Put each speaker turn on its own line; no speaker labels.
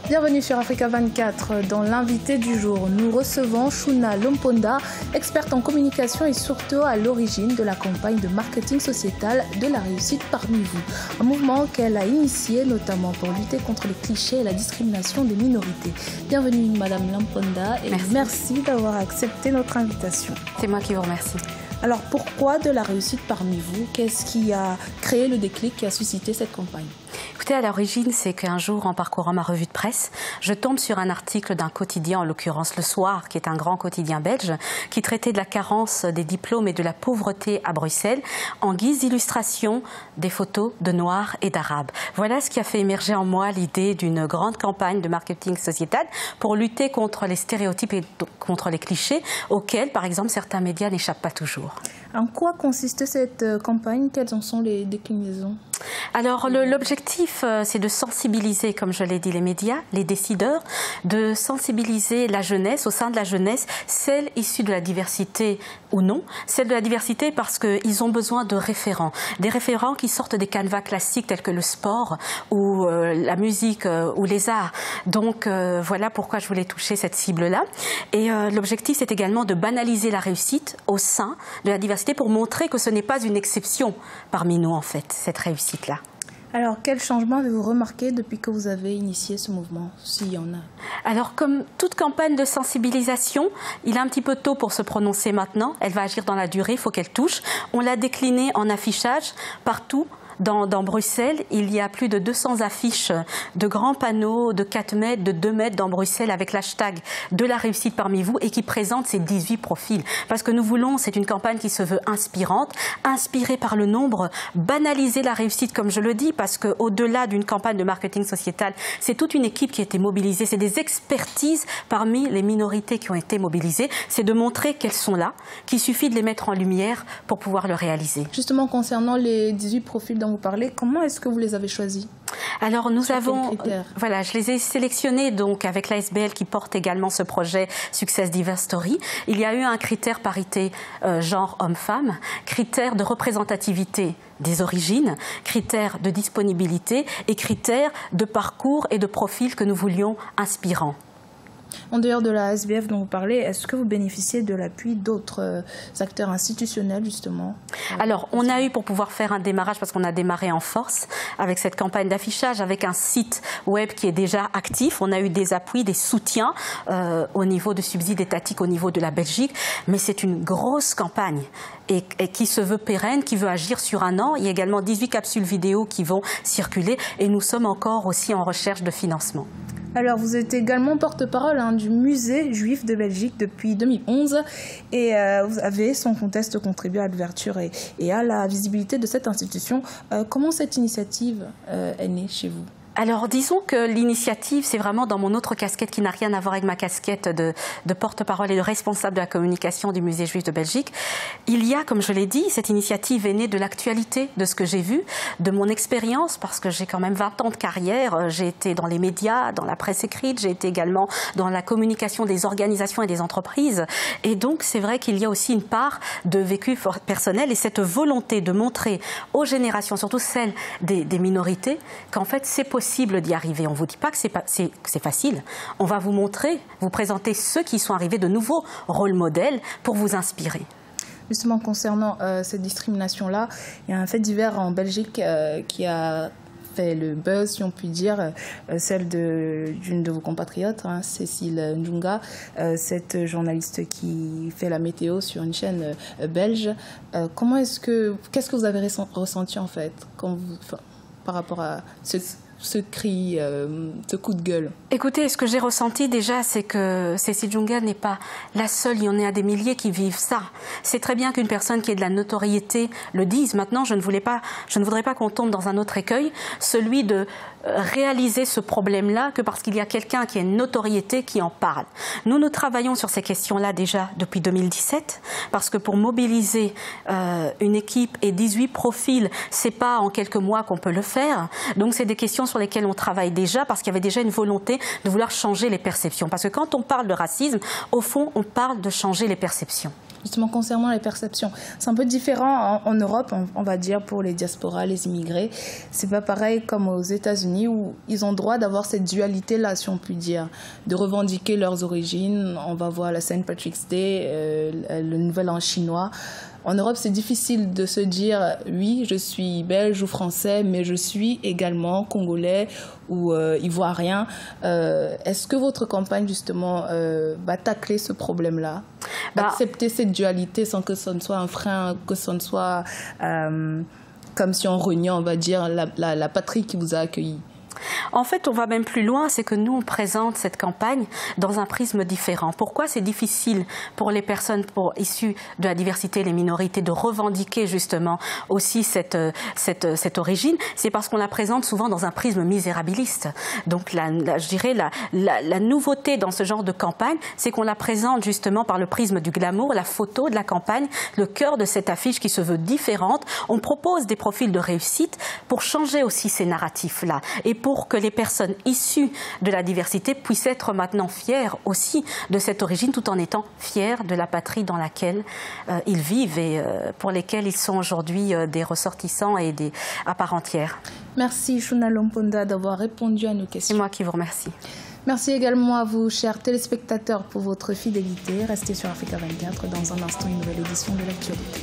Bienvenue sur Africa 24. Dans l'invité du jour, nous recevons Shuna Lomponda, experte en communication et surtout à l'origine de la campagne de marketing sociétal de la réussite parmi vous. Un mouvement qu'elle a initié notamment pour lutter contre les clichés et la discrimination des minorités. Bienvenue Madame Lomponda et merci d'avoir accepté notre invitation.
C'est moi qui vous remercie.
Alors pourquoi de la réussite parmi vous? Qu'est-ce qui a créé le déclic qui a suscité cette campagne?
Écoutez, à l'origine, c'est qu'un jour, en parcourant ma revue de presse, je tombe sur un article d'un quotidien, en l'occurrence Le Soir, qui est un grand quotidien belge, qui traitait de la carence des diplômes et de la pauvreté à Bruxelles, en guise d'illustration des photos de Noirs et d'Arabes. Voilà ce qui a fait émerger en moi l'idée d'une grande campagne de marketing sociétal pour lutter contre les stéréotypes et contre les clichés auxquels, par exemple, certains médias n'échappent pas toujours.
En quoi consiste cette campagne? Quelles en sont les déclinaisons?
Alors l'objectif, c'est de sensibiliser, comme je l'ai dit, les médias, les décideurs, de sensibiliser la jeunesse, au sein de la jeunesse, celle issue de la diversité ou non, celle de la diversité parce qu'ils ont besoin de référents, des référents qui sortent des canevas classiques tels que le sport ou la musique ou les arts. Donc voilà pourquoi je voulais toucher cette cible-là. Et l'objectif, c'est également de banaliser la réussite au sein de la diversité pour montrer que ce n'est pas une exception parmi nous, en fait, cette réussite-là.
Alors, quel changement avez-vous remarqué depuis que vous avez initié ce mouvement, s'il y en a?
Alors, comme toute campagne de sensibilisation, il est un petit peu tôt pour se prononcer maintenant. Elle va agir dans la durée, il faut qu'elle touche. On l'a déclinée en affichage partout. Dans Bruxelles, il y a plus de 200 affiches de grands panneaux de 4 mètres, de 2 mètres dans Bruxelles avec l'hashtag de la réussite parmi vous et qui présente ces 18 profils. Parce que nous voulons, c'est une campagne qui se veut inspirante, inspirée par le nombre, banaliser la réussite comme je le dis, parce qu'au-delà d'une campagne de marketing sociétal, c'est toute une équipe qui a été mobilisée, c'est des expertises parmi les minorités qui ont été mobilisées, c'est de montrer qu'elles sont là, qu'il suffit de les mettre en lumière pour pouvoir le réaliser.
Justement, concernant les 18 profils dont vous parlez, comment est-ce que vous les avez choisis?
Alors nous avons, voilà, je les ai sélectionnés donc avec l'ASBL qui porte également ce projet Success Diverse Story. Il y a eu un critère parité genre homme-femme, critère de représentativité des origines, critères de disponibilité et critères de parcours et de profil que nous voulions inspirants.
En dehors de la SBF dont vous parlez, est-ce que vous bénéficiez de l'appui d'autres acteurs institutionnels, justement?
Alors, on a eu, pour pouvoir faire un démarrage, parce qu'on a démarré en force avec cette campagne d'affichage, avec un site web qui est déjà actif, on a eu des appuis, des soutiens au niveau de subsides étatiques, au niveau de la Belgique, mais c'est une grosse campagne et qui se veut pérenne, qui veut agir sur un an. Il y a également 18 capsules vidéo qui vont circuler et nous sommes encore aussi en recherche de financement.
Alors, vous êtes également porte-parole du musée juif de Belgique depuis 2011 et vous avez sans conteste contribué à l'ouverture et à la visibilité de cette institution. Comment cette initiative est née chez vous?
Alors, disons que l'initiative, c'est vraiment dans mon autre casquette qui n'a rien à voir avec ma casquette de porte-parole et de responsable de la communication du Musée juif de Belgique. Il y a, comme je l'ai dit, cette initiative est née de l'actualité, de ce que j'ai vu, de mon expérience, parce que j'ai quand même 20 ans de carrière. J'ai été dans les médias, dans la presse écrite, j'ai été également dans la communication des organisations et des entreprises. Et donc, c'est vrai qu'il y a aussi une part de vécu personnel et cette volonté de montrer aux générations, surtout celles des minorités, qu'en fait, c'est possible d'y arriver. On ne vous dit pas que c'est facile. On va vous montrer, vous présenter ceux qui sont arrivés, de nouveaux rôles modèles pour vous inspirer.
Justement, concernant cette discrimination-là, il y a un fait divers en Belgique qui a fait le buzz, si on peut dire, celle d'une de vos compatriotes, Cécile Njunga, cette journaliste qui fait la météo sur une chaîne belge. Qu'est-ce que vous avez ressenti en fait par rapport à ce cri, ce coup de gueule?
Écoutez, ce que j'ai ressenti déjà, c'est que Cécile Njunga n'est pas la seule. Il y en a des milliers qui vivent ça. C'est très bien qu'une personne qui ait de la notoriété le dise. Maintenant, je ne voudrais pas qu'on tombe dans un autre écueil, celui de réaliser ce problème-là que parce qu'il y a quelqu'un qui a une notoriété qui en parle. Nous travaillons sur ces questions-là déjà depuis 2017, parce que pour mobiliser une équipe et 18 profils, c'est pas en quelques mois qu'on peut le faire. Donc c'est des questions sur lesquelles on travaille déjà, parce qu'il y avait déjà une volonté de vouloir changer les perceptions. Parce que quand on parle de racisme, au fond, on parle de changer les perceptions.
justement concernant les perceptions. C'est un peu différent en Europe, on va dire, pour les diasporas, les immigrés. C'est pas pareil comme aux États-Unis où ils ont le droit d'avoir cette dualité-là, si on peut dire, de revendiquer leurs origines. On va voir la Saint Patrick's Day, le Nouvel An chinois. En Europe, c'est difficile de se dire « oui, je suis belge ou français, mais je suis également congolais ou ivoirien ». Est-ce que votre campagne, justement, va tacler ce problème-là? Accepter cette dualité sans que ce ne soit un frein, que ce ne soit comme si on reniait, on va dire, la patrie qui vous a accueilli?
En fait, on va même plus loin, c'est que nous, on présente cette campagne dans un prisme différent. Pourquoi c'est difficile pour les personnes issues de la diversité et les minorités de revendiquer justement aussi cette origine? C'est parce qu'on la présente souvent dans un prisme misérabiliste. Donc, je dirais, la nouveauté dans ce genre de campagne, c'est qu'on la présente justement par le prisme du glamour, la photo de la campagne, le cœur de cette affiche qui se veut différente. On propose des profils de réussite pour changer aussi ces narratifs-là et pour que les personnes issues de la diversité puissent être maintenant fières aussi de cette origine tout en étant fières de la patrie dans laquelle ils vivent et pour lesquels ils sont aujourd'hui des ressortissants et à part entière.
Merci Shuna Lomponda d'avoir répondu à nos questions.
C'est moi qui vous remercie.
Merci également à vous, chers téléspectateurs, pour votre fidélité. Restez sur Africa 24. Dans un instant, une nouvelle édition de l'actualité.